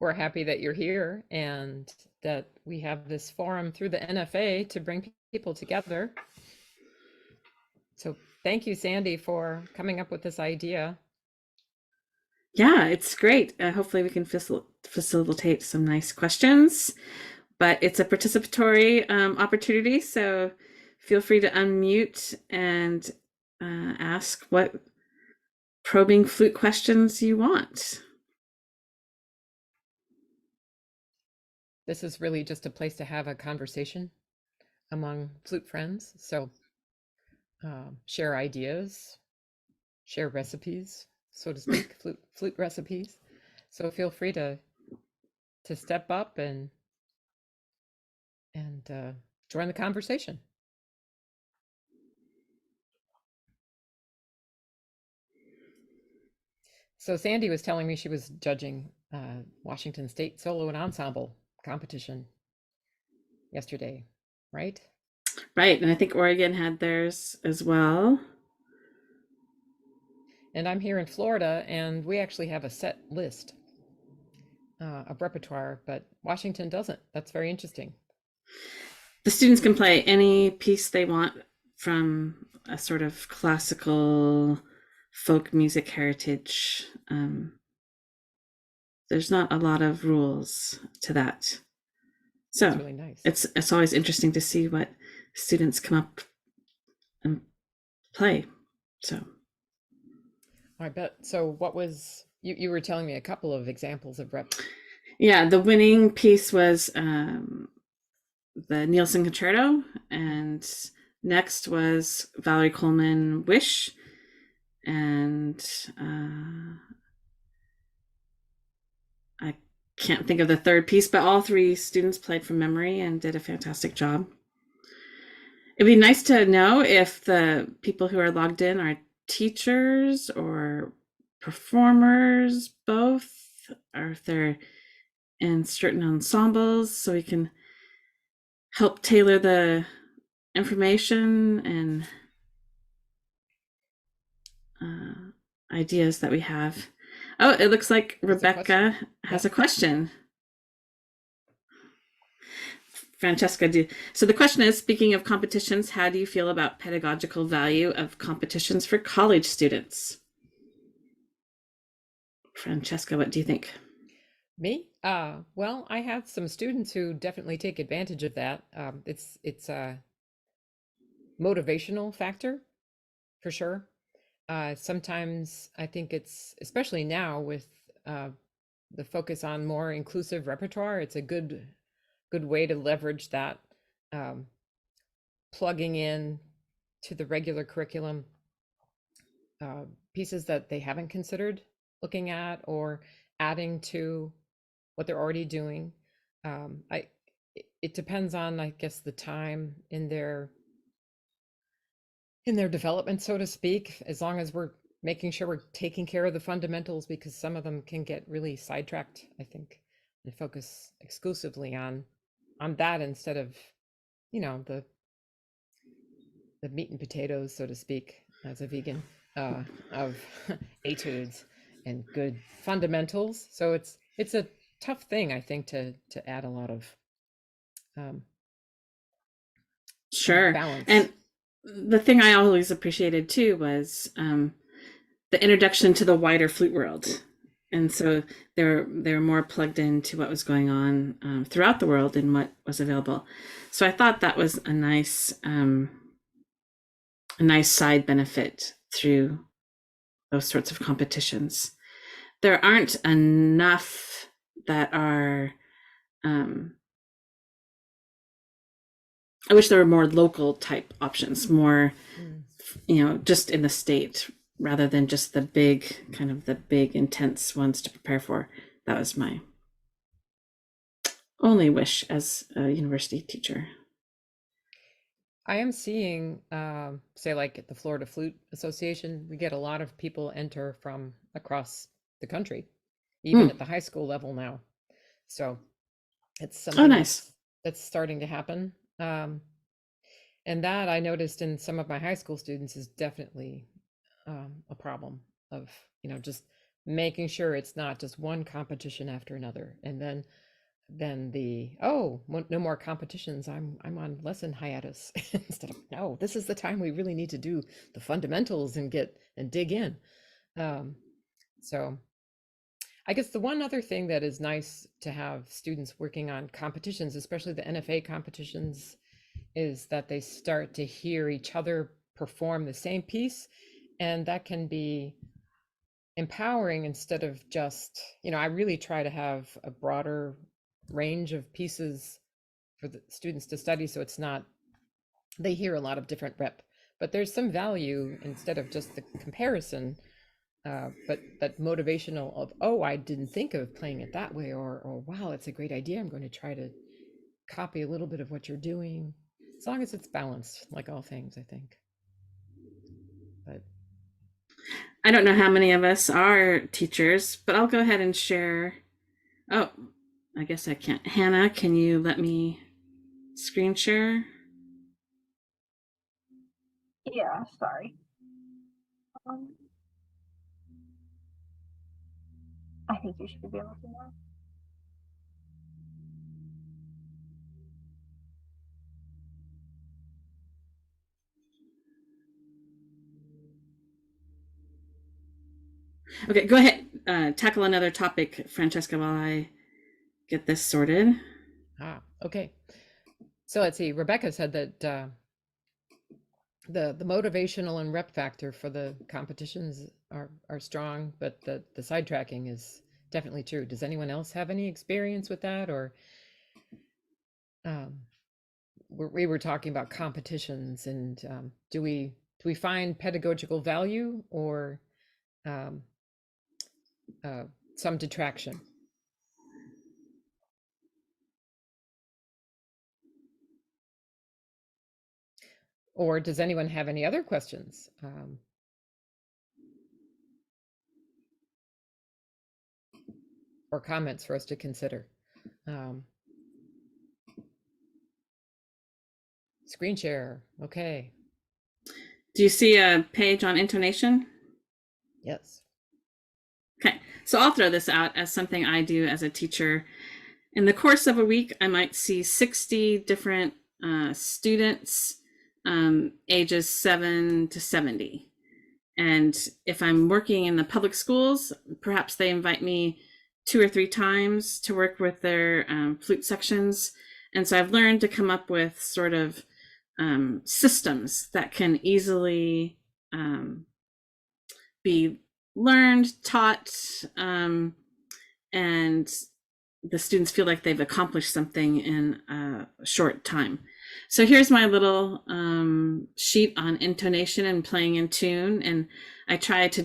we're happy that you're here and that we have this forum through the NFA to bring people together. So thank you, Sandy, for coming up with this idea. Yeah, it's great. Hopefully, we can facilitate some nice questions, but it's a participatory opportunity. So feel free to unmute and ask what probing flute questions you want. This is really just a place to have a conversation among flute friends. So share ideas, share recipes, so to speak, flute recipes. So feel free to step up and join the conversation. So Sandy was telling me she was judging Washington State solo and ensemble competition yesterday, right? Right, and I think Oregon had theirs as well. And I'm here in Florida, and we actually have a set list of repertoire, but Washington doesn't. That's very interesting. The students can play any piece they want from a sort of classical folk music heritage. There's not a lot of rules to that. So That's really nice. It's always interesting to see what students come up and play. So I bet. So what was you were telling me a couple of examples of rep. Yeah, the winning piece was the Nielsen Concerto, and next was Valerie Coleman Wish, and I can't think of the third piece, but all three students played from memory and did a fantastic job. It'd be nice to know if the people who are logged in are teachers or performers, both, or if they're in certain ensembles, so we can help tailor the information and ideas that we have. Oh, it looks like Rebecca has a question. Francesca, so the question is, speaking of competitions, how do you feel about pedagogical value of competitions for college students? Francesca, what do you think? Me? Well, I have some students who definitely take advantage of that. It's a motivational factor for sure. Sometimes I think it's, especially now with the focus on more inclusive repertoire, it's a good way to leverage that, plugging in to the regular curriculum pieces that they haven't considered looking at, or adding to what they're already doing. It depends on, I guess, the time in their development, so to speak, as long as we're making sure we're taking care of the fundamentals, because some of them can get really sidetracked, I think, and focus exclusively on that instead of, the meat and potatoes, so to speak, as a vegan, of etudes and good fundamentals. So it's a tough thing, I think, to add a lot of sure balance. And the thing I always appreciated too was the introduction to the wider flute world, and so they're more plugged into what was going on throughout the world and what was available. So I thought that was a nice side benefit through those sorts of competitions. There aren't enough that are I wish there were more local type options, more just in the state, rather than just the big intense ones to prepare for. That was my only wish as a university teacher. I am seeing, say, like at the Florida Flute Association, we get a lot of people enter from across the country, even at the high school level now. So it's something that's starting to happen. And that I noticed in some of my high school students is definitely a problem of, just making sure it's not just one competition after another, and then no more competitions, I'm on lesson hiatus. Instead of, no, this is the time we really need to do the fundamentals and dig in. So I guess the one other thing that is nice to have students working on competitions, especially the NFA competitions, is that they start to hear each other perform the same piece, and that can be empowering instead of just, I really try to have a broader range of pieces for the students to study, so it's not, they hear a lot of different rep, but there's some value instead of just the comparison, but that motivational of, oh, I didn't think of playing it that way, or wow, it's a great idea, I'm going to try to copy a little bit of what you're doing, as long as it's balanced, like all things, I think. But I don't know how many of us are teachers, but I'll go ahead and share. Oh, I guess I can't. Hannah, can you let me screen share? Yeah, sorry. Um, I think you should be able to now. Okay, go ahead. Tackle another topic, Francesca, while I get this sorted. Okay. So let's see. Rebecca said that the motivational and rep factor for the competitions are strong, but the sidetracking is definitely true. Does anyone else have any experience with that, or um, we were talking about competitions, and do we find pedagogical value, or um, some detraction? Or does anyone have any other questions? Or comments for us to consider? Screen share. Okay. Do you see a page on intonation? Yes. Okay, so I'll throw this out as something I do as a teacher. In the course of a week, I might see 60 different students, ages 7 to 70. And if I'm working in the public schools, perhaps they invite me 2 or 3 times to work with their flute sections. And so I've learned to come up with sort of systems that can easily be learned, taught, and the students feel like they've accomplished something in a short time. So here's my little sheet on intonation and playing in tune. And I try to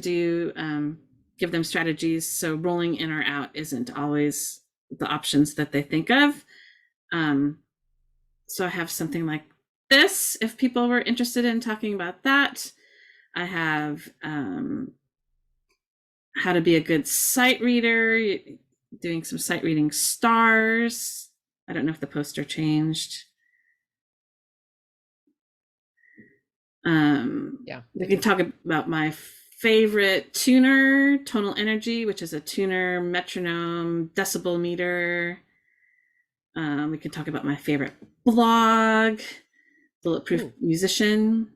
give them strategies so rolling in or out isn't always the options that they think of. So I have something like this, if people were interested in talking about that. I have how to be a good sight reader, doing some sight reading stars. I don't know if the poster changed. Yeah. We can talk about my favorite tuner, tonal energy, which is a tuner, metronome, decibel meter. We can talk about my favorite blog, Bulletproof Musician.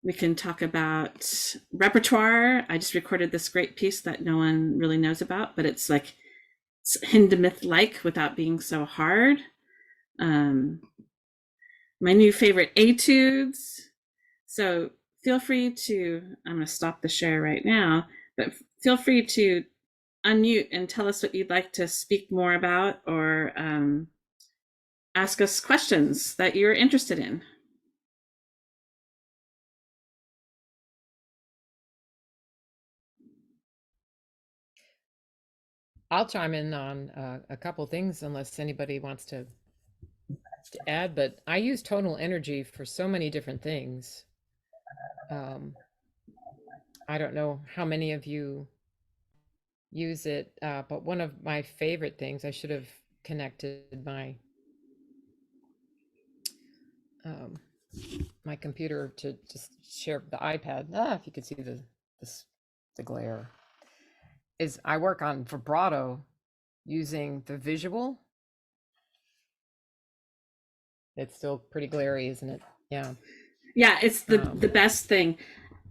We can talk about repertoire. I just recorded this great piece that no one really knows about, but it's like Hindemith-like without being so hard. My new favorite etudes. So feel free to, I'm going to stop the share right now, but feel free to unmute and tell us what you'd like to speak more about, or ask us questions that you're interested in. I'll chime in on a couple things unless anybody wants to add, but I use tonal energy for so many different things. I don't know how many of you use it, but one of my favorite things, I should have connected my computer to just share the iPad. If you could see the glare. is I work on vibrato using the visual. It's still pretty glary, isn't it? Yeah. Yeah, it's the best thing.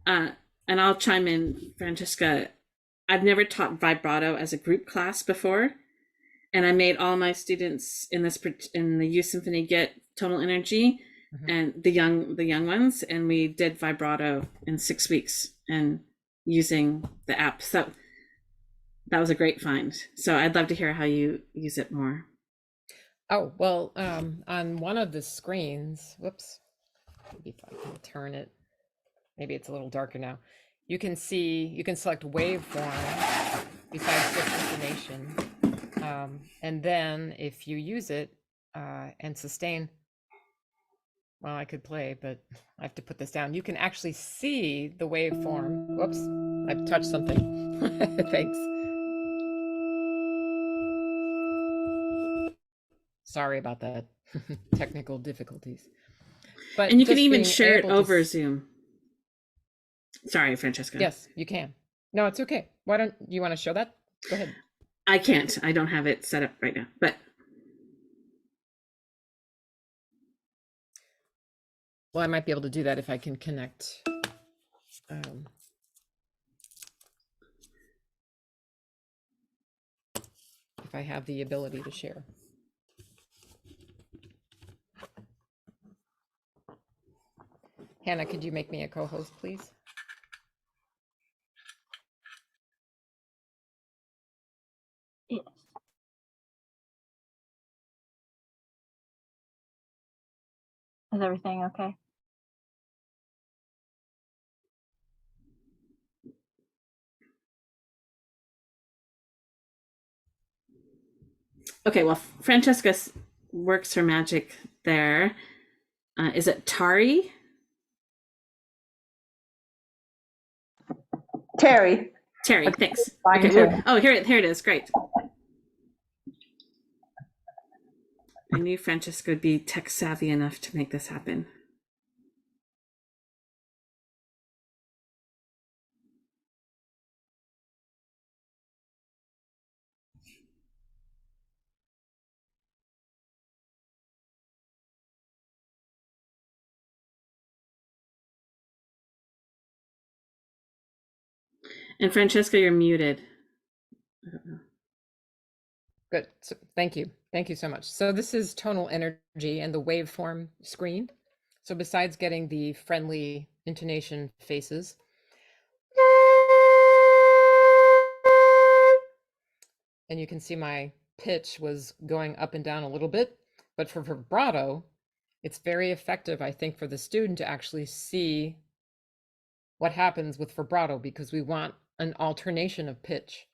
And I'll chime in, Francesca. I've never taught vibrato as a group class before, and I made all my students in the youth symphony get tonal energy, and the young ones, and we did vibrato in 6 weeks and using the app. So that was a great find. So I'd love to hear how you use it more. Oh, well, on one of the screens, whoops, maybe if I can turn it, maybe it's a little darker now. You can select waveform besides just intonation. And then if you use it and sustain, well, I could play, but I have to put this down. You can actually see the waveform. Whoops, I've touched something. Thanks. Sorry about that. Technical difficulties. But and you can even share it over Zoom. Sorry, Francesca. Yes, you can. No, it's okay. Why don't you want to show that? Go ahead. I can't. I don't have it set up right now, but. Well, I might be able to do that if I can connect. If I have the ability to share. Hannah, could you make me a co-host, please? Yes. Is everything okay? Okay, well, Francesca works her magic there. Is it Tari? Terry, thanks. fine Okay, too. oh, here it is. Great. I knew Francesca would be tech savvy enough to make this happen. And Francesca, you're muted. I don't know. Good. So, thank you. Thank you so much. So this is tonal energy and the waveform screen. So besides getting the friendly intonation faces, and you can see my pitch was going up and down a little bit, but for vibrato, it's very effective, I think, for the student to actually see what happens with vibrato, because we want an alternation of pitch.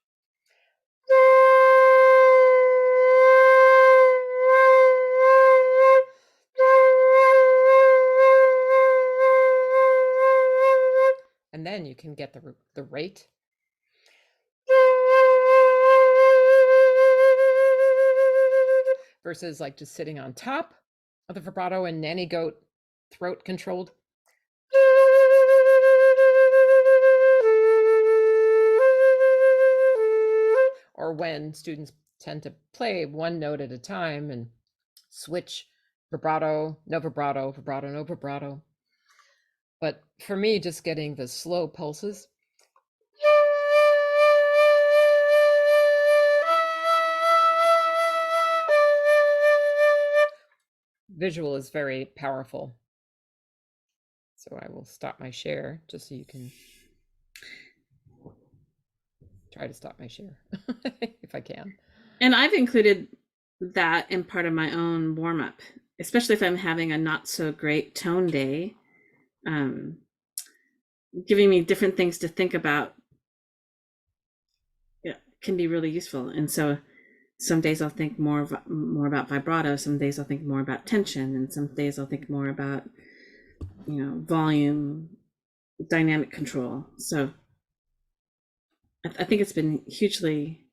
And then you can get the rate. Versus like just sitting on top of the vibrato and nanny goat throat controlled. Or when students tend to play one note at a time and switch vibrato, no vibrato, vibrato, no vibrato. But for me, just getting the slow pulses. Visual is very powerful. So I will stop my share just so you can try to stop my share if I can. And I've included that in part of my own warm-up, especially if I'm having a not so great tone day, giving me different things to think about can be really useful. And so some days I'll think more about vibrato, some days I'll think more about tension, and some days I'll think more about, volume, dynamic control. So I think it's been hugely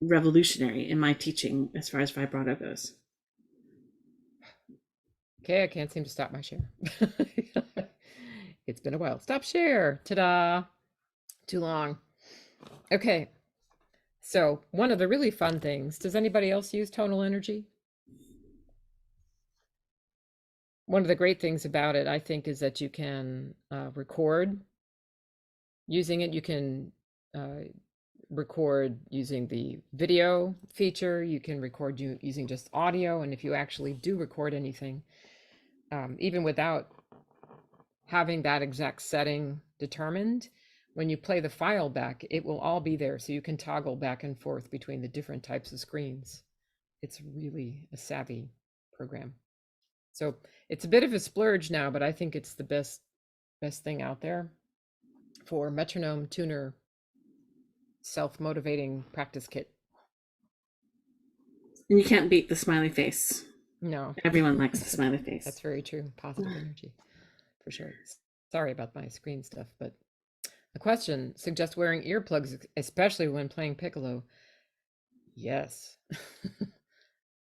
revolutionary in my teaching as far as vibrato goes. Okay, I can't seem to stop my share. It's been a while. Stop share. Ta-da. Too long. Okay. So one of the really fun things, does anybody else use tonal energy? One of the great things about it, I think, is that you can record using it. You can record using the video feature. You can record using just audio. And if you actually do record anything, even without having that exact setting determined, when you play the file back, it will all be there. So you can toggle back and forth between the different types of screens. It's really a savvy program. So it's a bit of a splurge now, but I think it's the best thing out there for metronome tuner self-motivating practice kit. And you can't beat the smiley face. No. Everyone likes the smiley face. That's very true. Positive energy, for sure. Sorry about my screen stuff, but the question suggests wearing earplugs, especially when playing piccolo. Yes.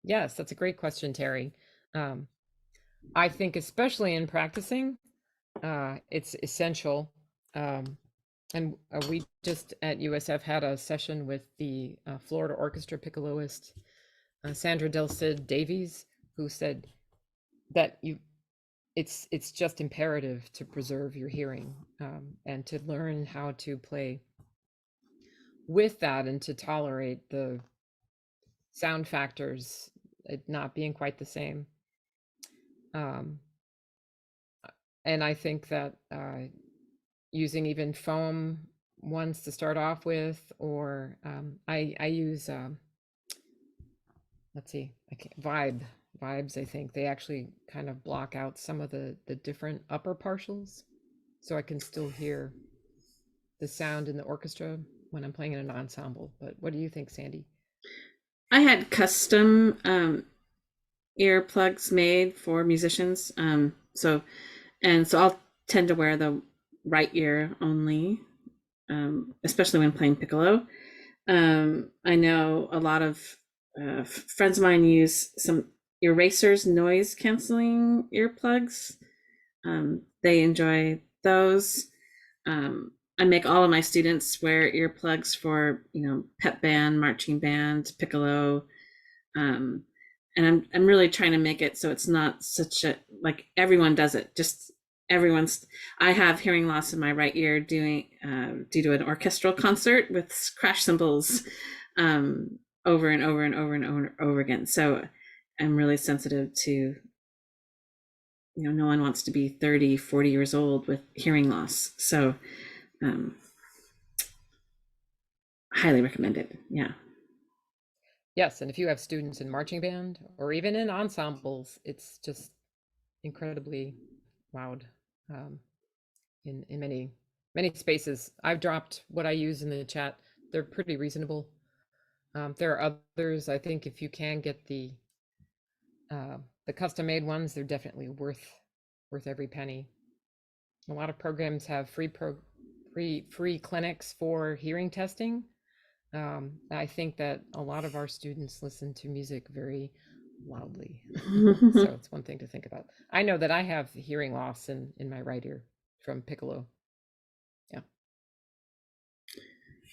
Yes, that's a great question, Terry. I think especially in practicing, it's essential. And we just at USF had a session with the Florida Orchestra piccoloist, Sandra Davies, who said that it's just imperative to preserve your hearing, and to learn how to play with that and to tolerate the sound factors, it not being quite the same. And I think that using even foam ones to start off with, or I use let's see, I can't, vibes. I think they actually kind of block out some of the different upper partials, so I can still hear the sound in the orchestra when I'm playing in an ensemble. But what do you think, Sandy? I had custom earplugs made for musicians. So I'll tend to wear the right ear only, especially when playing piccolo. I know a lot of friends of mine use some erasers, noise canceling earplugs. They enjoy those. I make all of my students wear earplugs for, pep band, marching band, piccolo. And I'm really trying to make it so it's not such a, like, everyone does it. Just I have hearing loss in my right ear due to an orchestral concert with crash cymbals over and over and over and over again. So I'm really sensitive to, no one wants to be 30, 40 years old with hearing loss. So highly recommend it. Yeah. Yes, and if you have students in marching band or even in ensembles, it's just incredibly loud in many spaces. I've dropped what I use in the chat. They're pretty reasonable. There are others. I think if you can get the custom made ones, they're definitely worth every penny. A lot of programs have free clinics for hearing testing. I think that a lot of our students listen to music very loudly. So it's one thing to think about. I know that I have hearing loss in my right ear from piccolo. Yeah.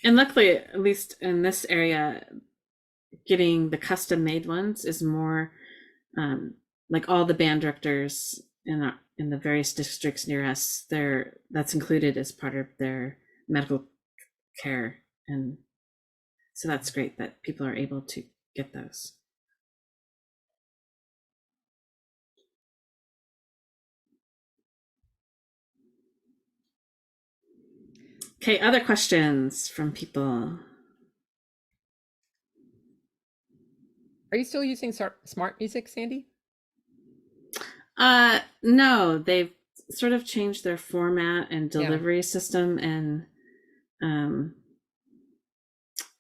And luckily, at least in this area, getting the custom made ones is more like all the band directors in the various districts near us, that's included as part of their medical care. And so that's great that people are able to get those. Okay, other questions from people? Are you still using smart music, Sandy? No, they've sort of changed their format and delivery system, and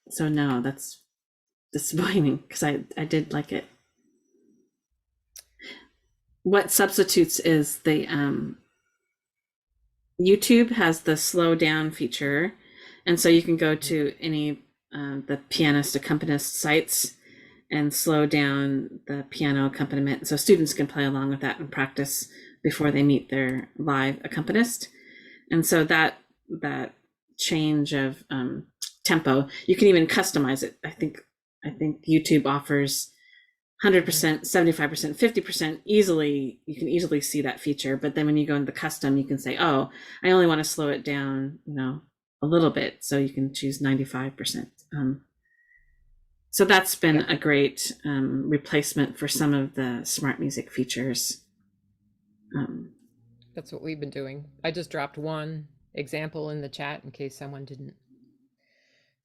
so no, that's disappointing because I did like it. What substitutes is the YouTube has the slow down feature, and so you can go to any the pianist accompanist sites and slow down the piano accompaniment, so students can play along with that and practice before they meet their live accompanist. And so that change of tempo. You can even customize it. I think YouTube offers 100%, 75%, 50% easily. You can easily see that feature. But then when you go into the custom, you can say, oh, I only want to slow it down, a little bit. So you can choose 95%. So that's been a great replacement for some of the smart music features. That's what we've been doing. I just dropped one example in the chat in case someone didn't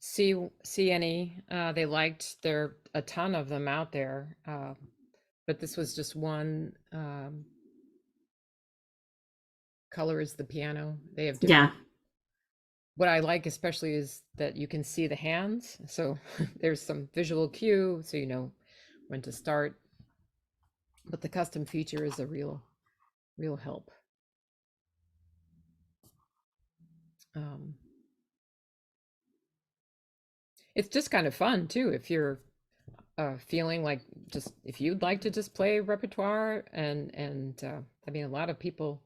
see any they liked. There are a ton of them out there, but this was just one. Color is the piano. They have different. What I like especially is that you can see the hands, so there's some visual cue, so you know when to start. But the custom feature is a real help. It's just kind of fun too if you're feeling like, just if you'd like to just play repertoire, and I mean, a lot of people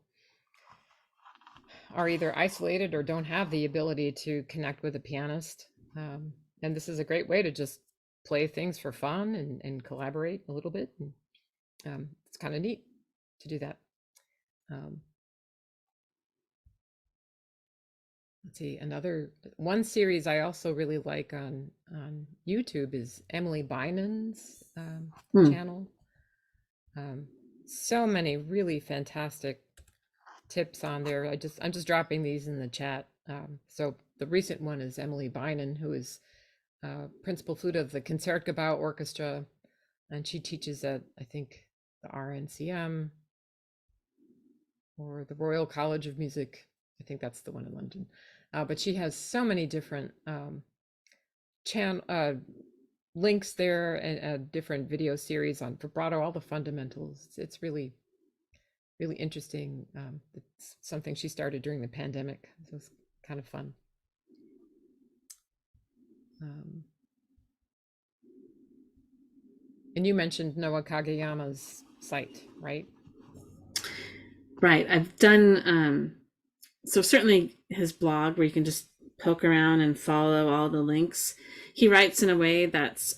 are either isolated or don't have the ability to connect with a pianist, and this is a great way to just play things for fun and collaborate a little bit, and it's kind of neat to do that. Let's see, one series I also really like on YouTube is Emily Bynum's channel. So many really fantastic tips on there. I'm just dropping these in the chat. So the recent one is Emily Bynum, who is principal flute of the Concertgebouw Orchestra, and she teaches at, I think, the RNCM or the Royal College of Music. I think that's the one in London. But she has so many different links there, and different video series on vibrato, all the fundamentals. It's really interesting. It's something she started during the pandemic, so it's kind of fun. And you mentioned Noah Kageyama's site, right? Right. I've done so certainly his blog, where you can just poke around and follow all the links. He writes in a way that's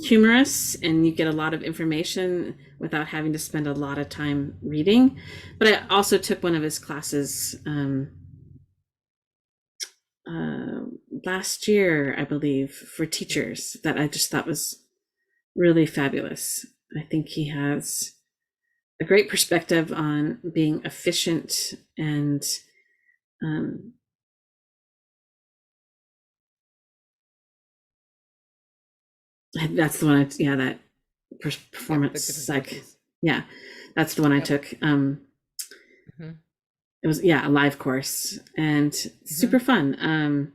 humorous, and you get a lot of information without having to spend a lot of time reading. But I also took one of his classes last year, I believe, for teachers, that I just thought was really fabulous. I think he has a great perspective on being efficient, and that's the one. That performance psych. Yeah, that's the one I took. It was a live course, and super fun.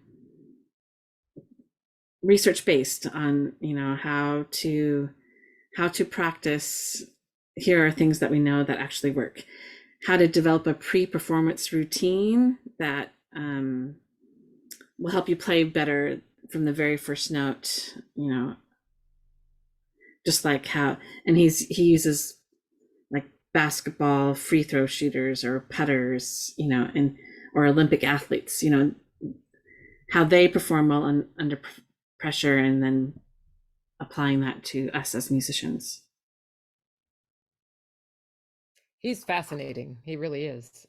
Research based on how to practice. Here are things that we know that actually work. How to develop a pre-performance routine that will help you play better from the very first note. Just like how, and he uses like basketball free throw shooters or putters, or Olympic athletes, how they perform well under pressure, and then applying that to us as musicians. He's fascinating. He really is.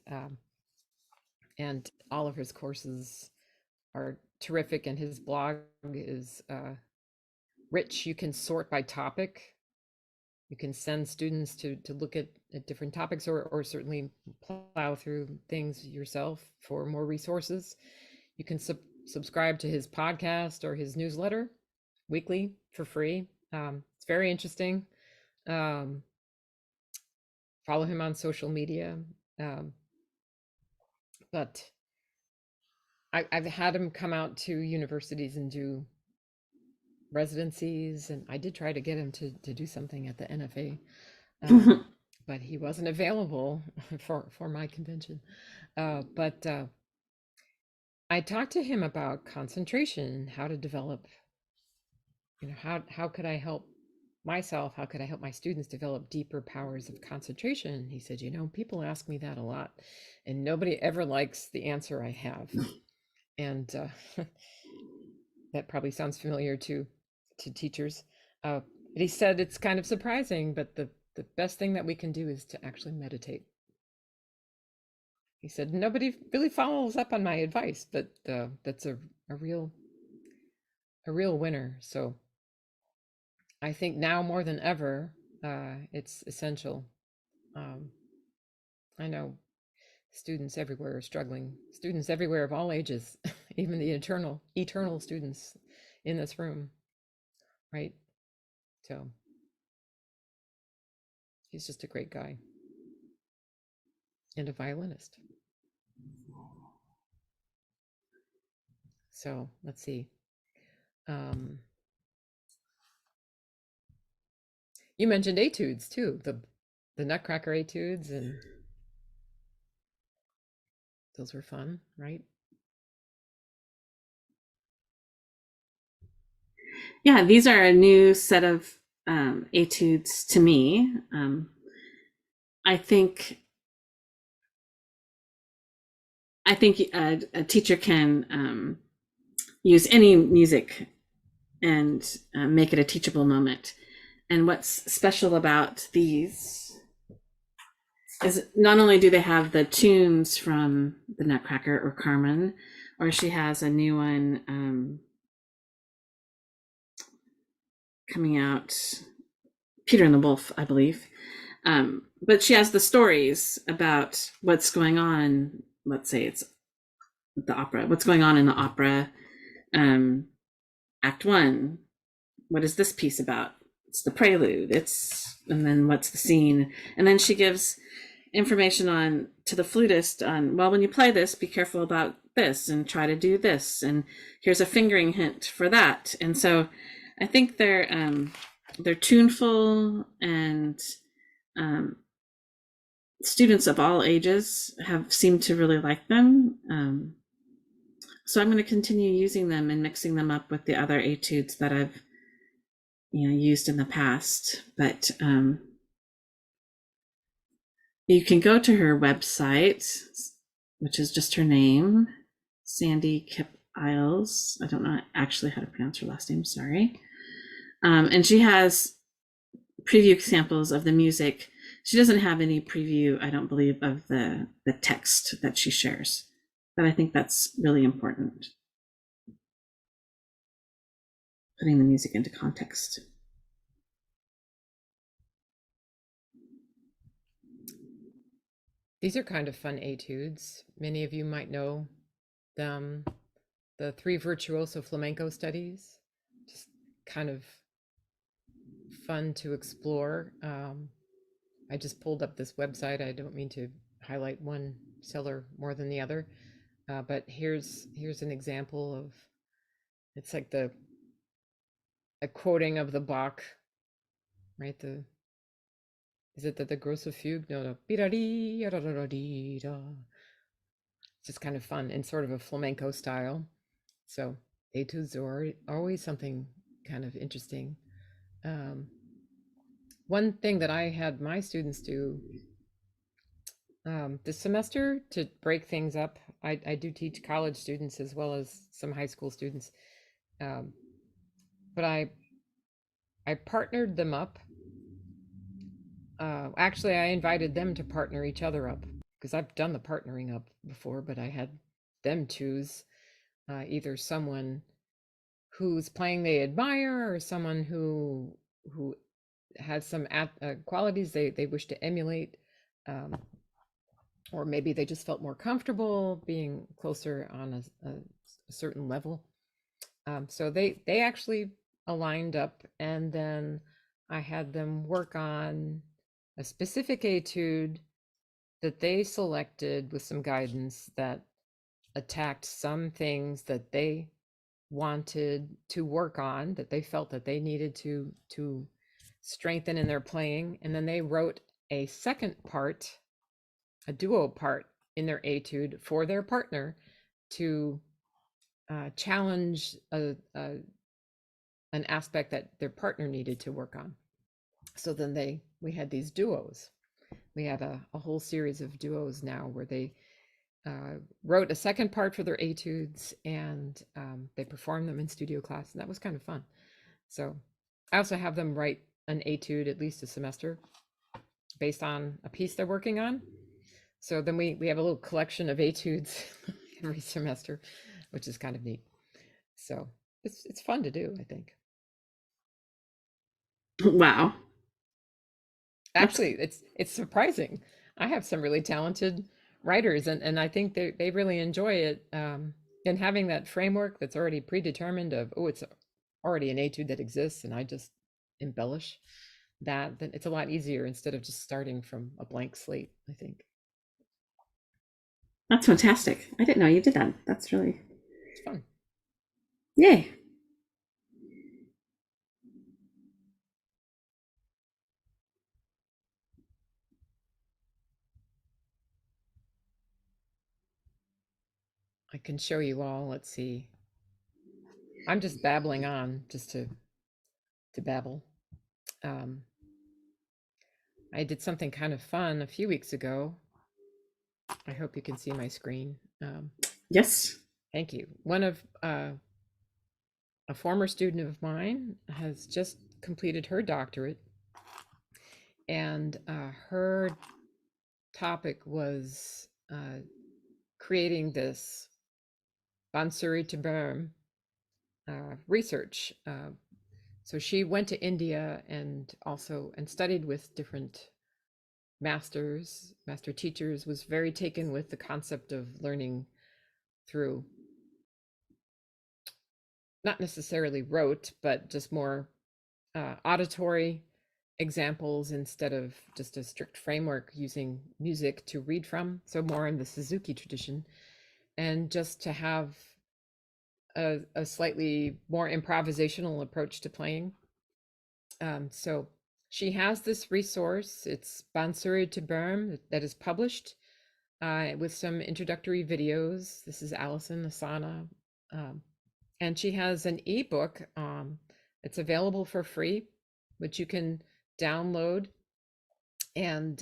And all of his courses are terrific, and his blog is rich. You can sort by topic. You can send students to look at different topics, or certainly plow through things yourself for more resources. You can subscribe to his podcast or his newsletter weekly for free. It's very interesting. Follow him on social media. But I've had him come out to universities and do residencies, and I did try to get him to do something at the NFA, but he wasn't available for my convention. But I talked to him about concentration, how to develop, how could I help myself, how could I help my students develop deeper powers of concentration? He said, people ask me that a lot, and nobody ever likes the answer I have. and that probably sounds familiar to teachers. But he said it's kind of surprising, but the best thing that we can do is to actually meditate. He said nobody really follows up on my advice, but that's a real winner. So I think now more than ever, it's essential. I know students everywhere are struggling. Students everywhere of all ages, even the eternal students in this room, right? So he's just a great guy and a violinist. So let's see. You mentioned etudes too, the Nutcracker etudes, and those were fun, right? Yeah, these are a new set of etudes to me. I think a teacher can use any music and make it a teachable moment. And what's special about these is not only do they have the tunes from the Nutcracker or Carmen, or she has a new one coming out, Peter and the Wolf, I believe. But she has the stories about what's going on. Let's say it's the opera. What's going on in the opera? Act 1. What is this piece about? It's the prelude. And then what's the scene? And then she gives information to the flutist on, well, when you play this, be careful about this and try to do this. And here's a fingering hint for that. And so I think they're tuneful, and students of all ages have seemed to really like them. So I'm going to continue using them and mixing them up with the other etudes that I've used in the past. But you can go to her website, which is just her name, Sandy Kip Isles. I don't know actually how to pronounce her last name, sorry. And she has preview samples of the music. She doesn't have any preview, I don't believe, of the text that she shares. But I think that's really important, putting the music into context. These are kind of fun etudes. Many of you might know them. The 3 Virtuoso Flamenco Studies, just kind of fun to explore. I just pulled up this website. I don't mean to highlight one seller more than the other, but here's an example of, it's like a quoting of the Bach, right? Is it the grosse fugue? No. It's just kind of fun in sort of a flamenco style. So etudes are always something kind of interesting. One thing that I had my students do this semester to break things up, I do teach college students as well as some high school students, but I partnered them up. Actually, I invited them to partner each other up, because I've done the partnering up before, but I had them choose either someone whose playing they admire, or someone who has some qualities they wish to emulate, or maybe they just felt more comfortable being closer on a certain level. So they actually aligned up, and then I had them work on a specific etude that they selected with some guidance that attacked some things that they wanted to work on, that they felt that they needed to strengthen in their playing. And then they wrote a second part, a duo part in their etude for their partner to challenge an aspect that their partner needed to work on. So then we had these duos. We had a whole series of duos now where they wrote a second part for their etudes, and they performed them in studio class, and that was kind of fun. So I also have them write an etude at least a semester based on a piece they're working on. So then we have a little collection of etudes every semester, which is kind of neat. So it's fun to do, I think. Wow. Actually, it's surprising. I have some really talented writers, and I think they really enjoy it. And having that framework that's already predetermined of, oh, it's already an etude that exists, and I just embellish that, then it's a lot easier instead of just starting from a blank slate, I think. That's fantastic. I didn't know you did that. That's really It's fun. yay. I can show you all. Let's see. I'm just babbling on just to babble. I did something kind of fun a few weeks ago. I hope you can see my screen. Yes. Thank you. One of a former student of mine has just completed her doctorate, and her topic was creating this Bansuri to Burm research. So she went to India and studied with different master teachers, was very taken with the concept of learning through not necessarily rote, but just more auditory examples instead of just a strict framework using music to read from. So more in the Suzuki tradition, and just to have a slightly more improvisational approach to playing. So she has this resource. It's Bansuri to Burm that is published with some introductory videos. This is Allison Asana. And she has an ebook. It's available for free, which you can download and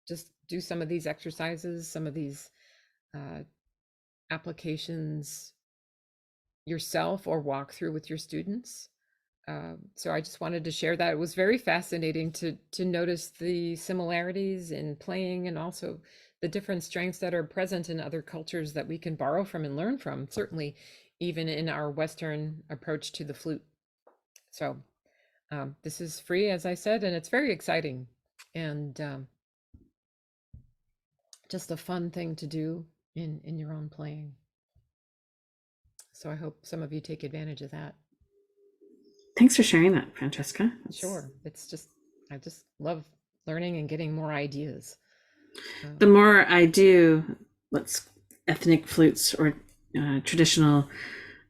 just do some of these exercises, some of these applications yourself or walk through with your students. So I just wanted to share that. It was very fascinating to notice the similarities in playing, and also the different strengths that are present in other cultures that we can borrow from and learn from, certainly even in our Western approach to the flute. So this is free, as I said, and it's very exciting, and just a fun thing to do in your own playing. So I hope some of you take advantage of that. Thanks for sharing that, Francesca. Sure. It's just, I just love learning and getting more ideas. The more I do, ethnic flutes or traditional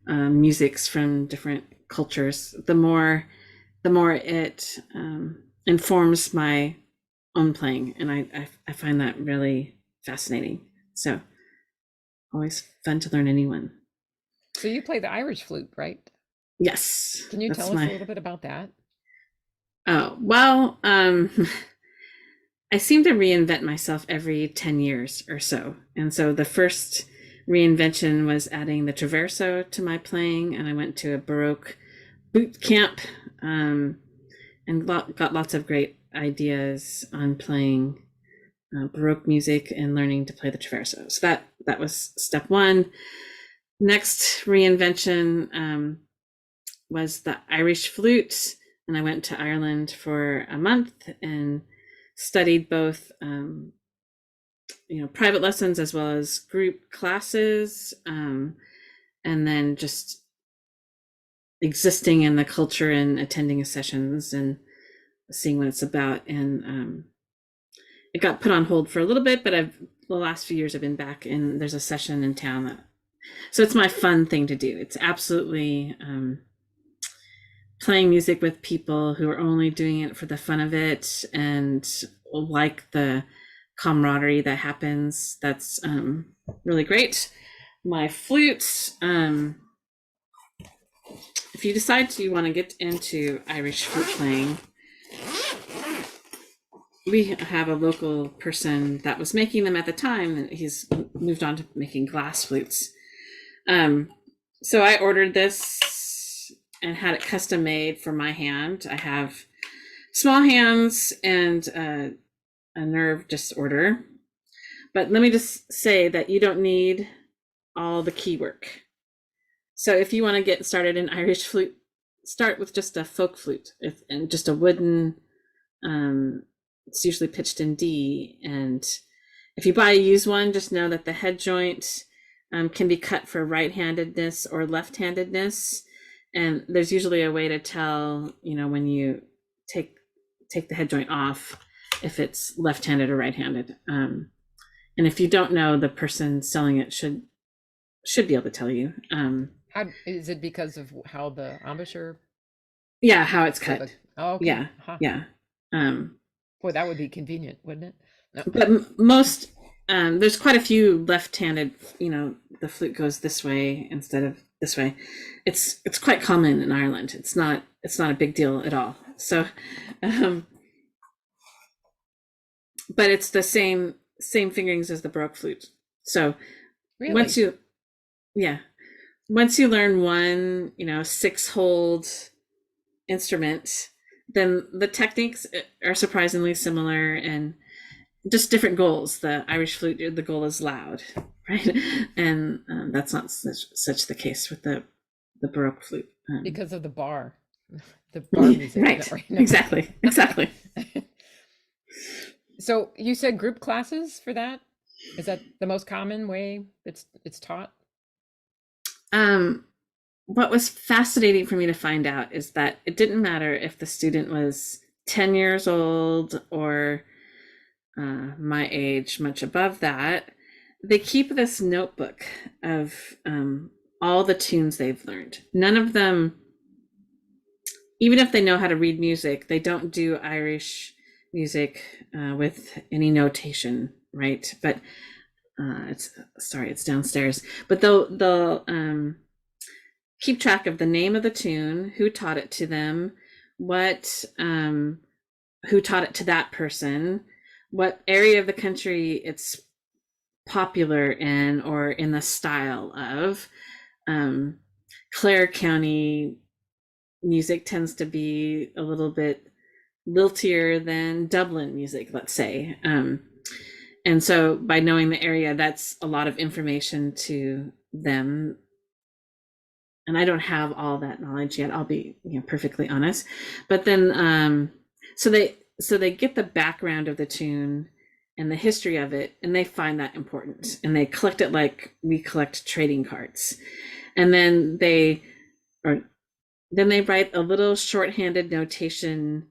musics from different cultures, the more it informs my own playing, and I find that really fascinating. So always fun to learn anyone. So you play the Irish flute, right? Yes. Can you tell us a little bit about that? Oh, well, I seem to reinvent myself every 10 years or so. And so the first reinvention was adding the traverso to my playing, and I went to a Baroque boot camp and got lots of great ideas on playing Baroque music and learning to play the traverso. So that was step one. Next reinvention was the Irish flute, and I went to Ireland for a month and studied both private lessons as well as group classes, and then just existing in the culture and attending sessions and seeing what it's about. And it got put on hold for a little bit, but the last few years I've been back, and there's a session in town so it's my fun thing to do. It's absolutely playing music with people who are only doing it for the fun of it and like the camaraderie that happens. That's really great. My flute, if you decide you want to get into Irish flute playing, we have a local person that was making them at the time, and he's moved on to making glass flutes. So I ordered this and had it custom made for my hand. I have small hands and a nerve disorder. But let me just say that you don't need all the key work. So if you want to get started in Irish flute, start with just a folk flute and just a wooden, it's usually pitched in D. And if you buy a used one, just know that the head joint can be cut for right-handedness or left-handedness. And there's usually a way to tell, when you take the head joint off, if it's left-handed or right-handed. And if you don't know, the person selling it should be able to tell you. How is it because of how the embouchure? Yeah, how it's cut. Oh, okay. Yeah, Huh. yeah. Boy, that would be convenient, wouldn't it? No. But most, there's quite a few left-handed. The flute goes this way instead of this way. It's quite common in Ireland. It's not a big deal at all. So, but it's the same fingerings as the Baroque flute. So Really? once you learn one, 6-hold instrument, then the techniques are surprisingly similar and just different goals. The Irish flute, the goal is loud, right? And that's not such the case with the Baroque flute. Because of the bar music. Right. Exactly. So you said group classes for that? Is that the most common way it's taught? What was fascinating for me to find out is that it didn't matter if the student was 10 years old or my age, much above that. They keep this notebook of all the tunes they've learned. None of them, even if they know how to read music, they don't do Irish music with any notation, right? But it's downstairs. But they'll keep track of the name of the tune, who taught it to them, who taught it to that person, what area of the country it's popular in or in the style of. Clare County music tends to be a little bit liltier than Dublin music, let's say. And so by knowing the area, that's a lot of information to them. And I don't have all that knowledge yet, I'll be perfectly honest. But then so they get the background of the tune and the history of it, and they find that important, and they collect it like we collect trading cards. And then they write a little shorthanded notation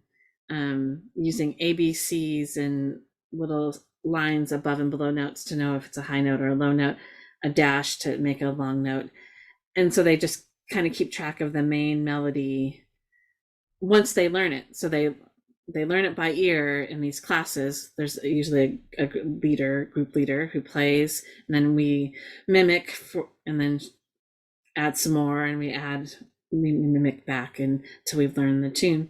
using ABCs and little lines above and below notes to know if it's a high note or a low note, a dash to make a long note. And so they just kind of keep track of the main melody once they learn it. So they learn it by ear in these classes. There's usually a group leader who plays, and then we mimic and then add some more, and we mimic back until we've learned the tune.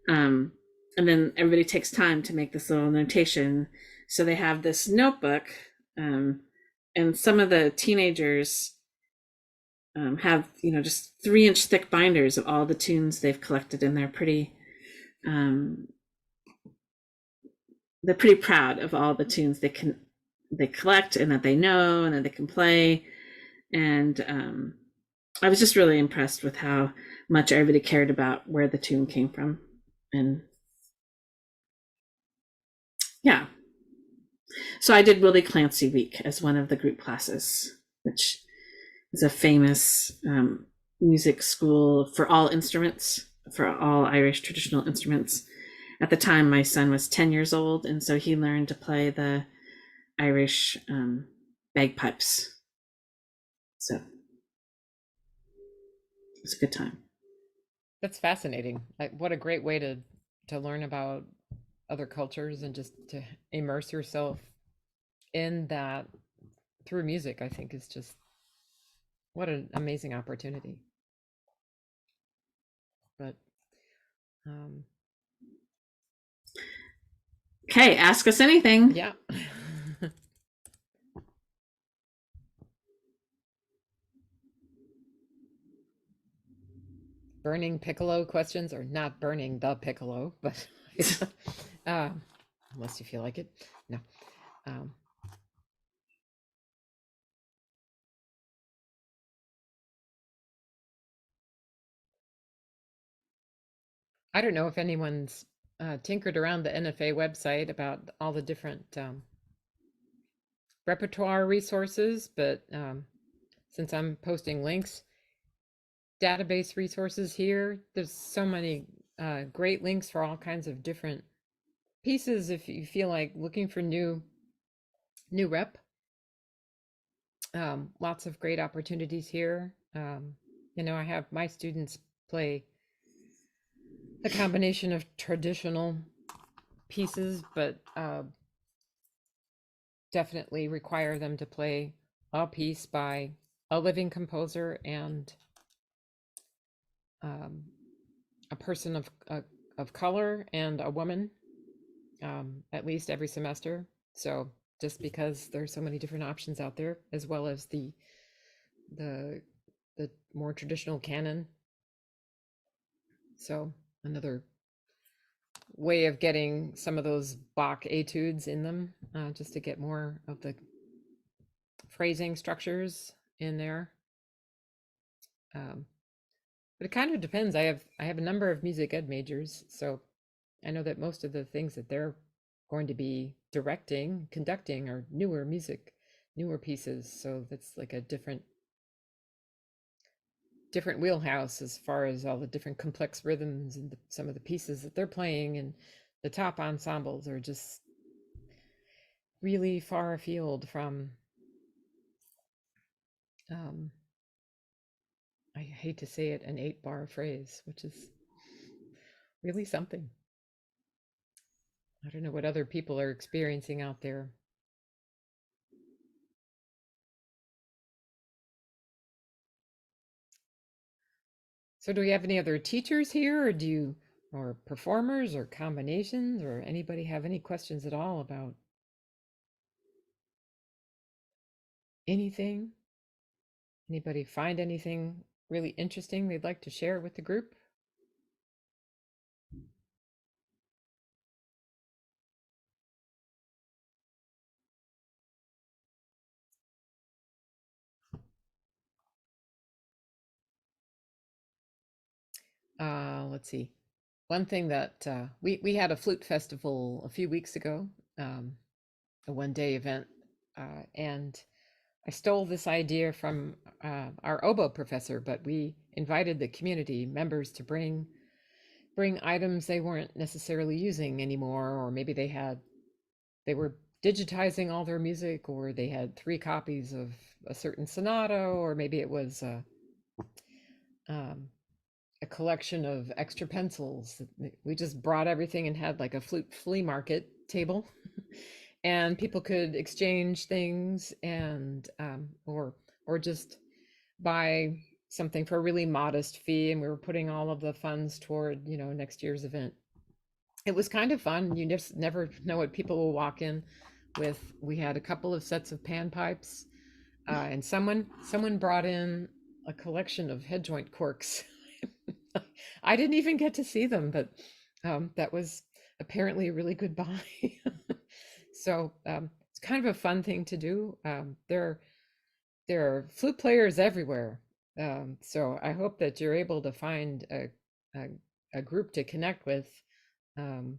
And then everybody takes time to make this little notation. So they have this notebook, and some of the teenagers have just 3-inch thick binders of all the tunes they've collected, and they're pretty proud of all the tunes they collect and that they know and that they can play. And I was just really impressed with how much everybody cared about where the tune came from. And yeah, so I did Willie Clancy Week as one of the group classes, which is a famous music school for all instruments, for all Irish traditional instruments. At the time, my son was 10 years old, and so he learned to play the Irish bagpipes. So it was a good time. That's fascinating. Like, what a great way to learn about other cultures and just to immerse yourself in that through music. I think is just what an amazing opportunity. But Okay, ask us anything. Yeah. Burning piccolo questions, or not burning the piccolo, but uh, unless you feel like it. No. Um, I don't know if anyone's tinkered around the NFA website about all the different repertoire resources, but since I'm posting links, database resources here, there's so many great links for all kinds of different pieces if you feel like looking for new rep. Lots of great opportunities here. I have my students play a combination of traditional pieces, but definitely require them to play a piece by a living composer and a person of color and a woman, at least every semester. So just because there's so many different options out there, as well as the the more traditional canon. So another way of getting some of those Bach etudes in them, just to get more of the phrasing structures in there. But it kind of depends. I have a number of music ed majors, so I know that most of the things that they're going to be directing, conducting are newer pieces. So that's like a different wheelhouse as far as all the different complex rhythms and some of the pieces that they're playing, and the top ensembles are just really far afield from um, I hate to say it, an 8-bar phrase, which is really something. I don't know what other people are experiencing out there. So do we have any other teachers here, or performers, or combinations, or anybody have any questions at all about anything? Anybody find anything really interesting they'd like to share with the group? Let's see. One thing that we had a flute festival a few weeks ago, a one-day event, and I stole this idea from our oboe professor, but we invited the community members to bring items they weren't necessarily using anymore, or maybe they were digitizing all their music, or they had 3 copies of a certain sonata, or maybe it was um, a collection of extra pencils. We just brought everything and had like a flute flea market table, and people could exchange things, and or just buy something for a really modest fee, and we were putting all of the funds toward next year's event. It was kind of fun. You just never know what people will walk in with. We had a couple of sets of panpipes, and someone brought in a collection of head joint corks. I didn't even get to see them, but that was apparently a really good buy. So it's kind of a fun thing to do. There are flute players everywhere, so I hope that you're able to find a group to connect with. Um,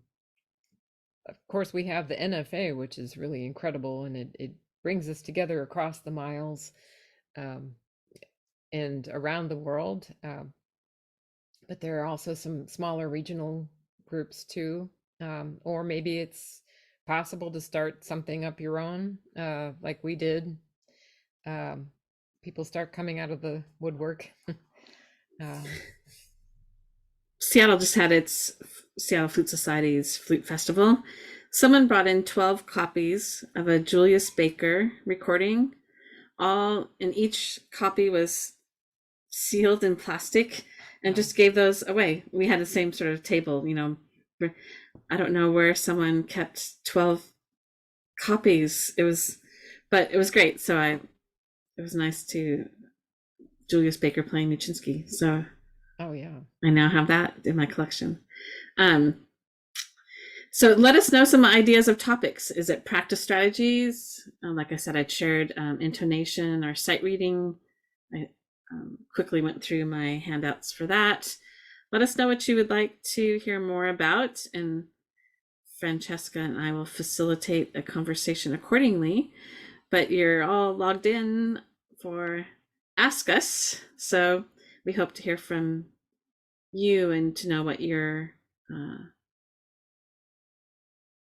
of course, we have the NFA, which is really incredible, and it brings us together across the miles um, and around the world. But there are also some smaller regional groups too, or maybe it's possible to start something up your own, like we did. People start coming out of the woodwork. Seattle just had its Seattle Flute Society's Flute Festival. Someone brought in 12 copies of a Julius Baker recording. And each copy was sealed in plastic, and just gave those away. We had the same sort of table, I don't know where someone kept 12 copies. But it was great. So it was nice to Julius Baker playing Muchinsky. So Oh yeah. I now have that in my collection. So let us know some ideas of topics. Is it practice strategies? Like I said, I shared intonation or sight reading. I quickly went through my handouts for that. Let us know what you would like to hear more about, and Francesca and I will facilitate a conversation accordingly. But you're all logged in for Ask Us, so we hope to hear from you and to know what your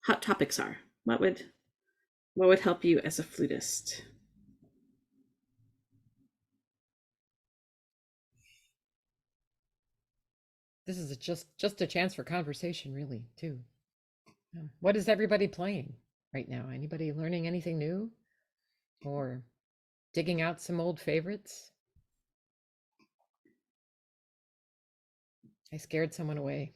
hot topics are. What would help you as a flutist? This is just a chance for conversation, really, too. What is everybody playing right now? Anybody learning anything new, or digging out some old favorites? I scared someone away.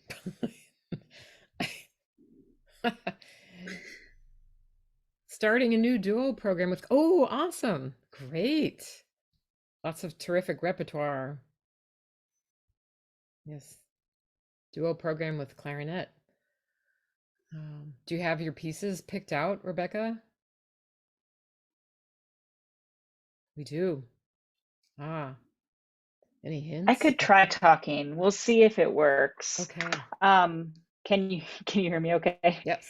Starting a new duo program with, oh, awesome. Great. Lots of terrific repertoire. Yes. Duo program with clarinet. Do you have your pieces picked out, Rebecca? We do. Ah, any I hints? could try talking. We'll see if it works. Okay. Can you hear me okay? Yes.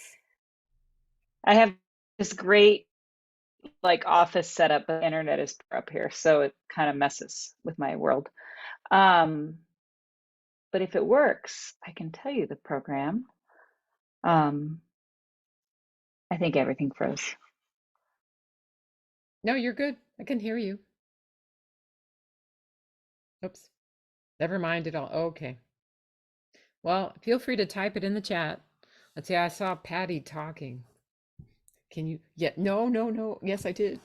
I have this great like office setup, but the internet is up here, so it kind of messes with my world. But if it works, I can tell you the program. I think everything froze. No, you're good. I can hear you. Oops. Never mind at all. Okay. Well, feel free to type it in the chat. Let's see, I saw Patty talking. Can you? Yeah, no. Yes, I did.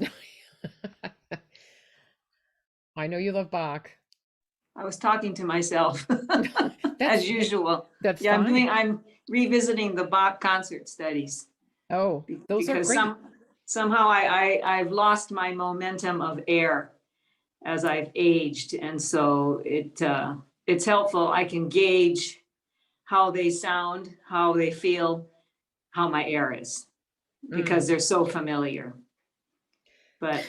I know you love Bach. I was talking to myself That's, as usual. That's Yeah, fine. I'm revisiting the Bach concert studies Oh, those are because great. somehow I've lost my momentum of air as I've aged, and so it's helpful. I can gauge how they sound, how they feel, how my air is, because they're so familiar. But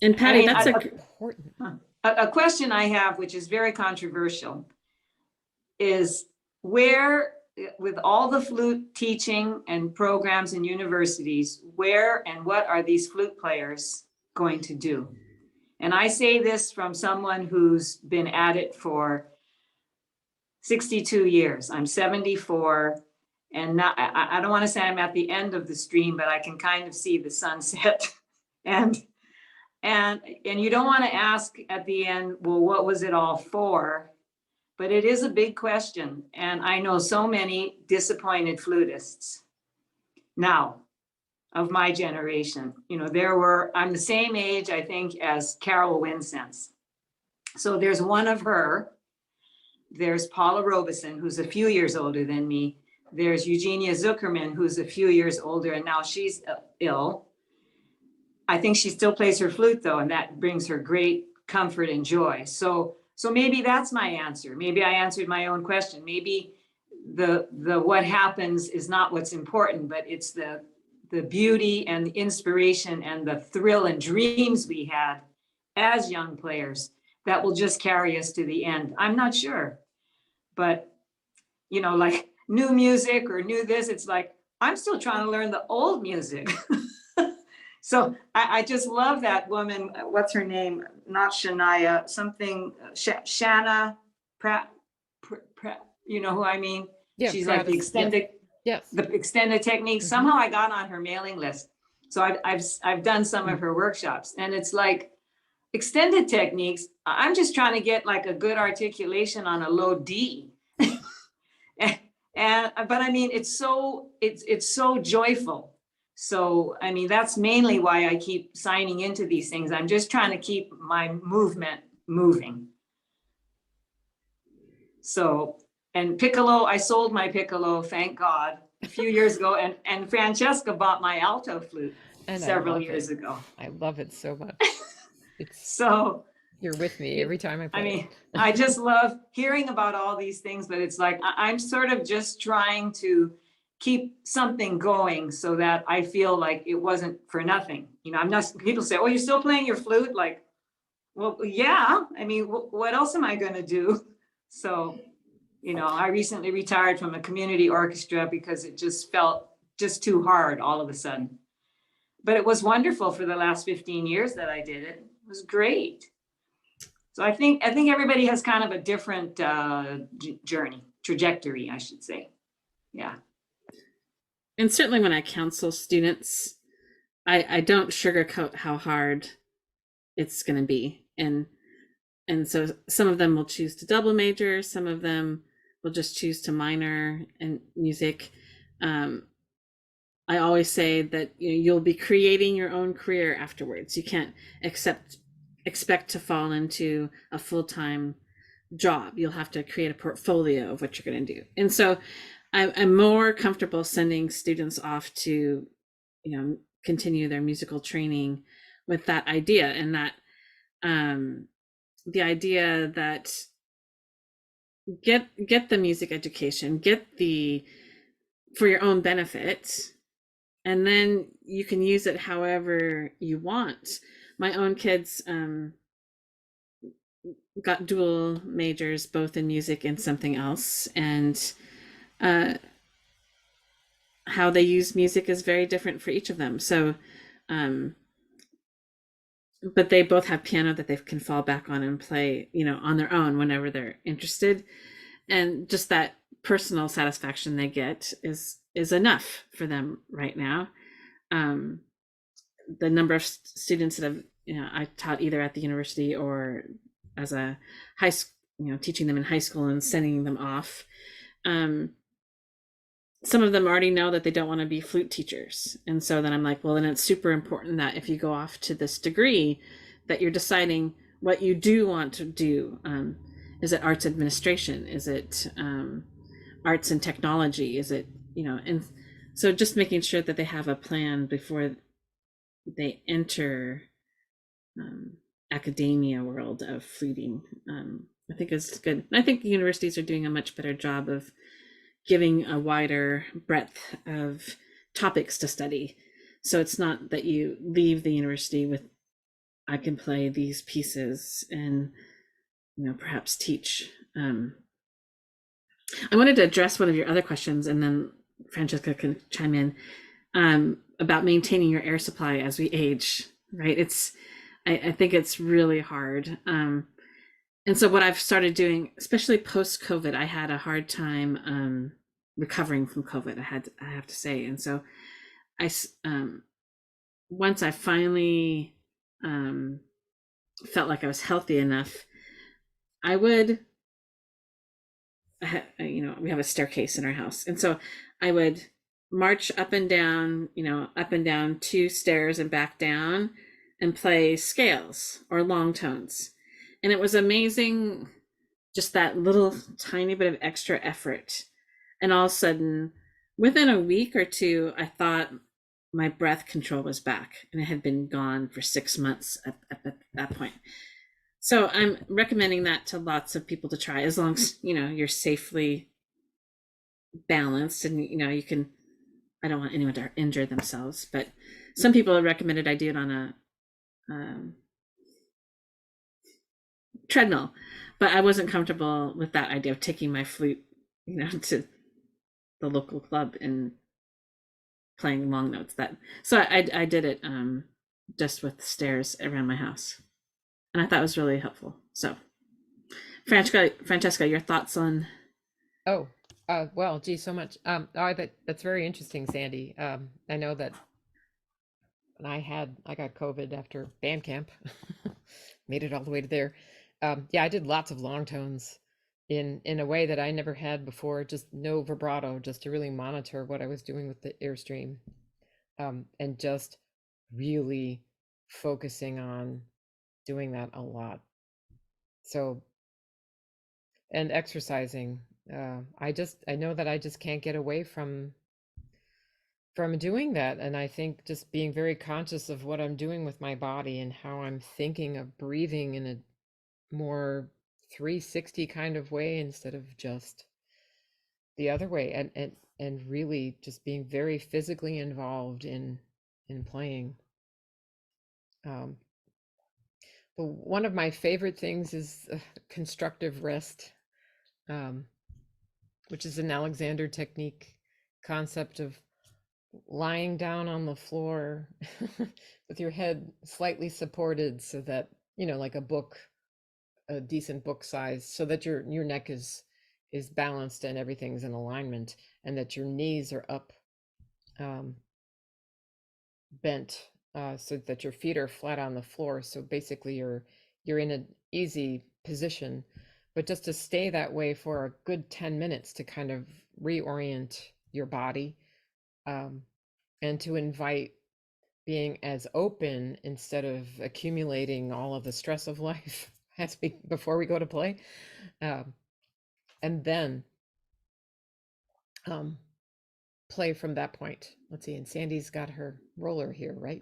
And Patty, I mean, that's Important. a question I have, which is very controversial, is where, with all the flute teaching and programs in universities, where and what are these flute players going to do? And I say this from someone who's been at it for 62 years. I'm 74, and not, I don't want to say I'm at the end of the stream, but I can kind of see the sunset. and you don't want to ask at the end, well, what was it all for? But it is a big question. And I know so many disappointed flutists now of my generation. You know, I'm the same age, I think, as Carol Winsense. So there's one of her. There's Paula Robeson, who's a few years older than me. There's Eugenia Zuckerman, who's a few years older, and now she's ill. I think she still plays her flute, though, and that brings her great comfort and joy. So maybe that's my answer. Maybe I answered my own question. Maybe the what happens is not what's important, but it's the beauty and the inspiration and the thrill and dreams we had as young players that will just carry us to the end. I'm not sure, but you know, like new music or new this, it's like I'm still trying to learn the old music. So I just love that woman. What's her name? Not Shania, something, Shanna Pratt, you know who I mean? Yeah, She's like the extended, yes. the extended technique. Somehow I got on her mailing list. So I've done some of her workshops, and it's like extended techniques. I'm just trying to get like a good articulation on a low D. But I mean, it's so joyful. So, I mean, that's mainly why I keep signing into these things. I'm just trying to keep my movement moving. So And piccolo, I sold my piccolo, thank God, a few years ago. And Francesca bought my alto flute And several years it. ago. I love it so much. It's So you're with me every time I play. I mean, I just love hearing about all these things, but it's like I'm sort of just trying to keep something going so that I feel like it wasn't for nothing. You know, I'm not, people say, oh, you're still playing your flute? Like, well, yeah. I mean, what else am I going to do? So, you know, I recently retired from a community orchestra because it just felt just too hard all of a sudden. But it was wonderful for the last 15 years that I did it. It was great. So I think everybody has kind of a different journey, trajectory, I should say. Yeah. And certainly when I counsel students, I don't sugarcoat how hard it's going to be. And so some of them will choose to double major, some of them will just choose to minor in music. I always say that you'll be creating your own career afterwards. You can't expect to fall into a full-time job. You'll have to create a portfolio of what you're going to do. And so I'm more comfortable sending students off to, continue their musical training with that idea, and that the idea that get the music education, for your own benefit, and then you can use it however you want. My own kids got dual majors, both in music and something else, and how they use music is very different for each of them. So, but they both have piano that they can fall back on and play, on their own whenever they're interested. And just that personal satisfaction they get is enough for them right now. The number of students that have, I taught either at the university or as a high school, teaching them in high school and sending them off. Some of them already know that they don't want to be flute teachers. And so then I'm like, well, then it's super important that if you go off to this degree, that you're deciding what you do want to do. Is it arts administration? Is it arts and technology? Is it, and so just making sure that they have a plan before they enter academia world of fluting, I think is good. I think universities are doing a much better job of giving a wider breadth of topics to study. So it's not that you leave the university with, I can play these pieces and, perhaps teach. I wanted to address one of your other questions, and then Francesca can chime in, about maintaining your air supply as we age, right? I think it's really hard. And so what I've started doing, especially post-COVID, I had a hard time recovering from COVID, I have to say. And so once I finally felt like I was healthy enough, I would, we have a staircase in our house. And so I would march up and down 2 stairs and back down and play scales or long tones. And it was amazing, just that little tiny bit of extra effort. And all of a sudden, within a week or two, I thought my breath control was back, and it had been gone for 6 months at that point. So I'm recommending that to lots of people to try, as long as, you're safely balanced and, you can, I don't want anyone to injure themselves, but some people have recommended I do it on a treadmill, but I wasn't comfortable with that idea of taking my flute, to the local club and playing long notes. So I did it just with stairs around my house, and I thought it was really helpful. So Francesca, your thoughts on? Well, gee, so much. That's very interesting, Sandy. I know that when I got COVID after band camp, made it all the way to there. Yeah, I did lots of long tones in a way that I never had before, just no vibrato, just to really monitor what I was doing with the airstream, and just really focusing on doing that a lot. So, and exercising, I know that I just can't get away from doing that. And I think just being very conscious of what I'm doing with my body and how I'm thinking of breathing in a more 360 kind of way instead of just the other way, and really just being very physically involved in playing. um but one of my favorite things is constructive rest, um which is an Alexander technique concept of lying down on the floor with your head slightly supported so that, like a decent book size, so that your neck is balanced and everything's in alignment, and that your knees are up, um, bent, so that your feet are flat on the floor. So basically, you're in an easy position, but just to stay that way for a good 10 minutes to kind of reorient your body, um, and to invite being as open instead of accumulating all of the stress of life before we go to play. Um, and then um, play from that point. Let's see, and Sandy's got her roller here, right?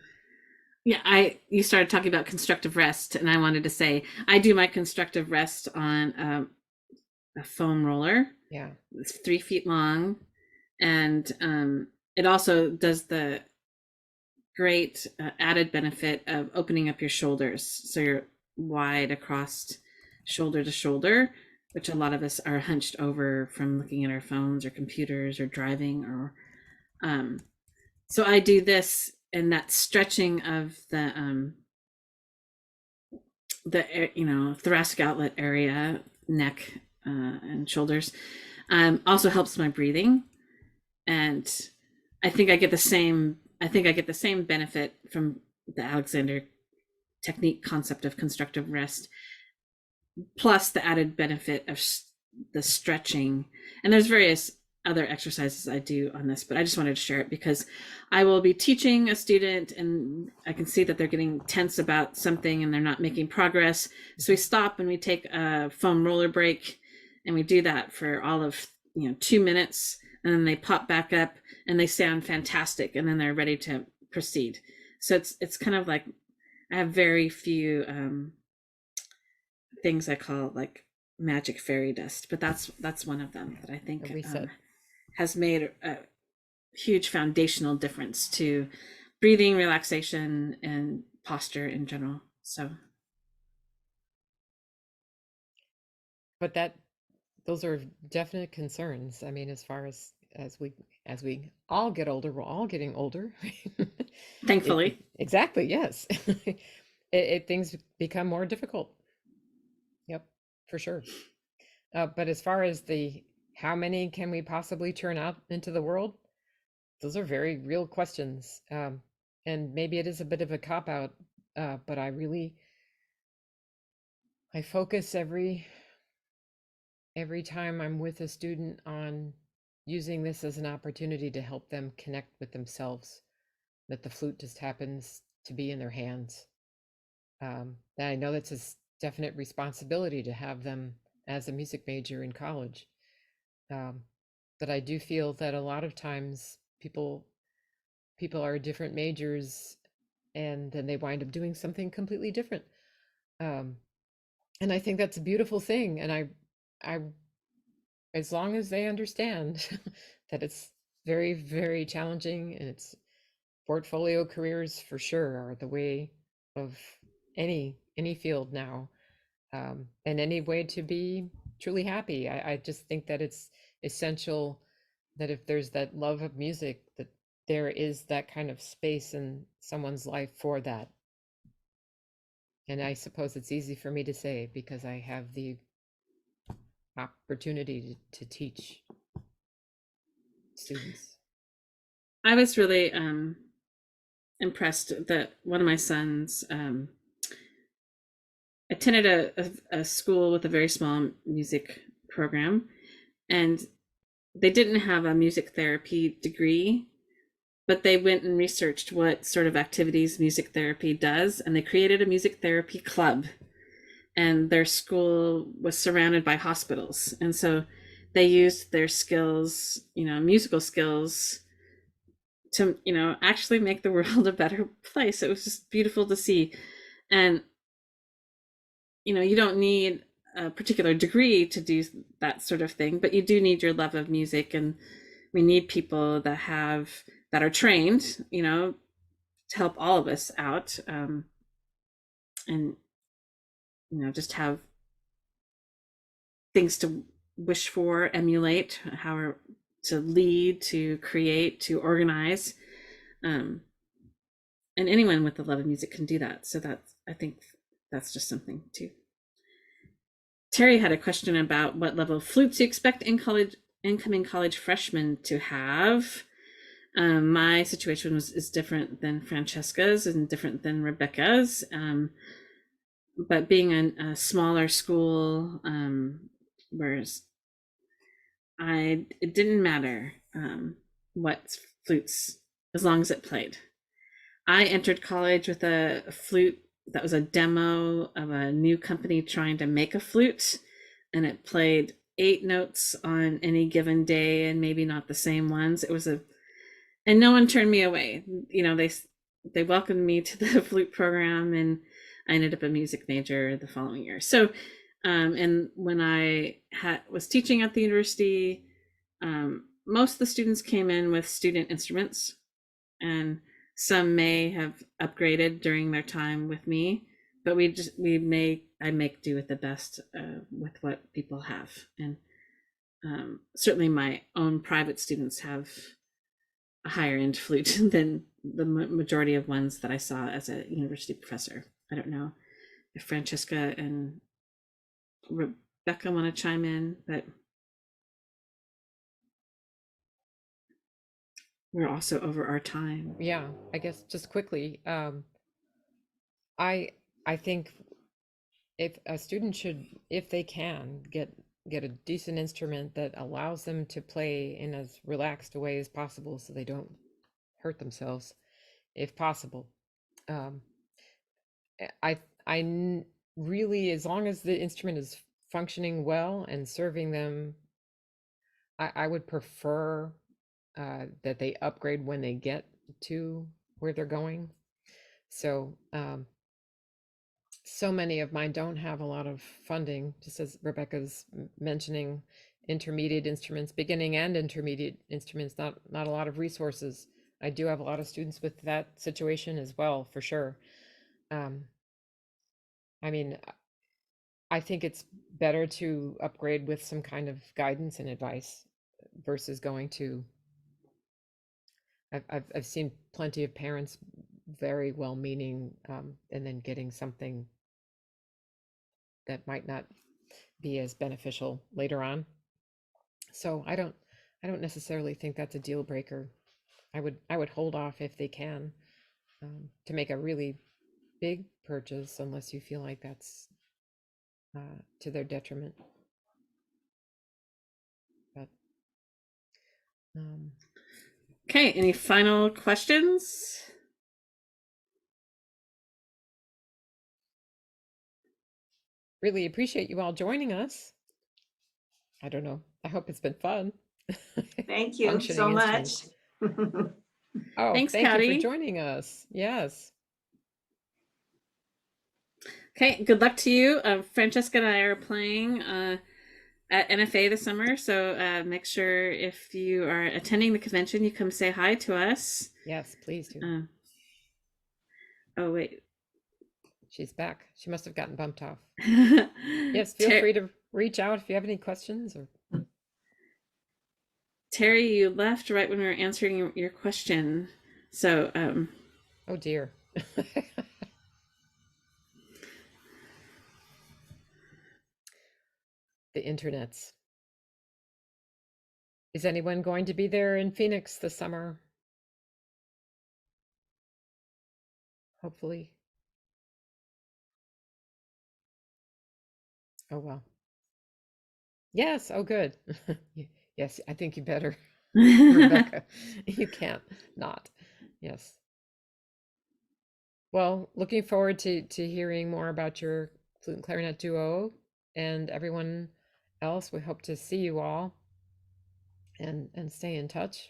Yeah, you started talking about constructive rest, and I wanted to say I do my constructive rest on a foam roller. Yeah. It's 3 feet long, and it also does the great added benefit of opening up your shoulders, so you're wide across shoulder to shoulder, which a lot of us are hunched over from looking at our phones or computers or driving, or so I do this, and that stretching of the thoracic outlet area, neck, and shoulders, also helps my breathing. And I think I get the same benefit from the Alexander technique concept of constructive rest, plus the added benefit of the stretching. And there's various other exercises I do on this, but I just wanted to share it because I will be teaching a student and I can see that they're getting tense about something and they're not making progress. So we stop and we take a foam roller break, and we do that for all of 2 minutes, and then they pop back up and they sound fantastic, and then they're ready to proceed. So it's kind of like I have very few things I call like magic fairy dust, but that's one of them that I think has made a huge foundational difference to breathing, relaxation, and posture in general. So, but those are definite concerns. I mean, as far as we all get older, we're all getting older. thankfully. Exactly, yes. Things become more difficult. Yep, for sure. But as far as how many can we possibly turn out into the world, those are very real questions. And maybe it is a bit of a cop-out, but I focus every time I'm with a student on using this as an opportunity to help them connect with themselves, that the flute just happens to be in their hands. And I know that's a definite responsibility to have them as a music major in college. But I do feel that a lot of times people are different majors, and then they wind up doing something completely different. And I think that's a beautiful thing. And I as long as they understand that it's very, very challenging, and it's portfolio careers for sure are the way of any field now, and any way to be truly happy. I just think that it's essential that if there's that love of music, that there is that kind of space in someone's life for that. And I suppose it's easy for me to say because I have the opportunity to teach students. I was really impressed that one of my sons attended a school with a very small music program, and they didn't have a music therapy degree, but they went and researched what sort of activities music therapy does, and they created a music therapy club. And their school was surrounded by hospitals, and so they used their skills, musical skills, to, actually make the world a better place. It was just beautiful to see. And, you don't need a particular degree to do that sort of thing, but you do need your love of music. And we need people that are trained, to help all of us out. And, just have things to wish for, emulate, how to lead, to create, to organize. And anyone with the love of music can do that. So I think that's just something too. Terry had a question about what level of flutes you expect incoming college freshmen to have. My situation is different than Francesca's and different than Rebecca's. But being a smaller school, whereas it didn't matter what flutes, as long as it played. I entered college with a flute that was a demo of a new company trying to make a flute, and it played 8 notes on any given day, and maybe not the same ones. And no one turned me away. They welcomed me to the flute program, and I ended up a music major the following year. So, and when I was teaching at the university, most of the students came in with student instruments, and some may have upgraded during their time with me, but I make do with the best with what people have. And certainly my own private students have a higher end flute than the majority of ones that I saw as a university professor. I don't know if Francesca and Rebecca want to chime in, but we're also over our time. Yeah, I guess just quickly, I think if a student should, if they can, get a decent instrument that allows them to play in as relaxed a way as possible so they don't hurt themselves, if possible. Really, as long as the instrument is functioning well and serving them, I would prefer that they upgrade when they get to where they're going. So so many of mine don't have a lot of funding, just as Rebecca's mentioning, intermediate instruments, beginning and intermediate instruments, not a lot of resources. I do have a lot of students with that situation as well, for sure. I mean, I think it's better to upgrade with some kind of guidance and advice versus going to. I've seen plenty of parents very well-meaning, and then getting something that might not be as beneficial later on. So I don't necessarily think that's a deal breaker. I would hold off if they can, to make a really big purchase, unless you feel like that's to their detriment. But Okay, any final questions? really appreciate you all joining us. I don't know. I hope it's been fun. Thank you Functioning so much. instruments. Oh, Thanks, thank you Patty. for joining us. Yes. Okay, good luck to you. Francesca and I are playing at NFA this summer, so make sure if you are attending the convention, you come say hi to us. Yes, please do. Oh, wait. She's back. She must have gotten bumped off. Yes, Yes, feel free to reach out if you have any questions. Or Terry, you left right when we were answering your question. So, oh dear. The internets. Is anyone going to be there in Phoenix this summer? Hopefully. Oh, well. Yes. Oh, good. Yes, I think you better, Rebecca. You can't not. Yes. Well, looking forward to hearing more about your flute and clarinet duo, and everyone else. We hope to see you all and stay in touch.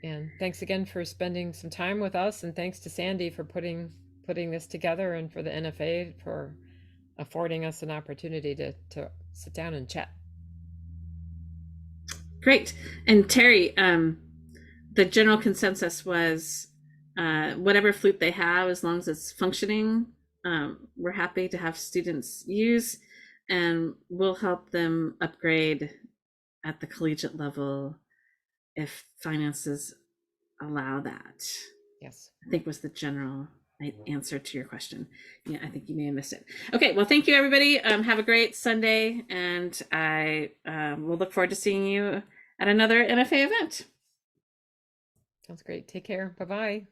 And thanks again for spending some time with us, and thanks to Sandy for putting this together, and for the NFA for affording us an opportunity to sit down and chat. Great. And Terry, the general consensus was whatever flute they have, as long as it's functioning, we're happy to have students use, and we'll help them upgrade at the collegiate level if finances allow that. Yes. I think was the general answer to your question. Yeah, I think you may have missed it. Okay, well, thank you, everybody. Have a great Sunday, and I will look forward to seeing you at another NFA event. Sounds great. Take care. Bye-bye.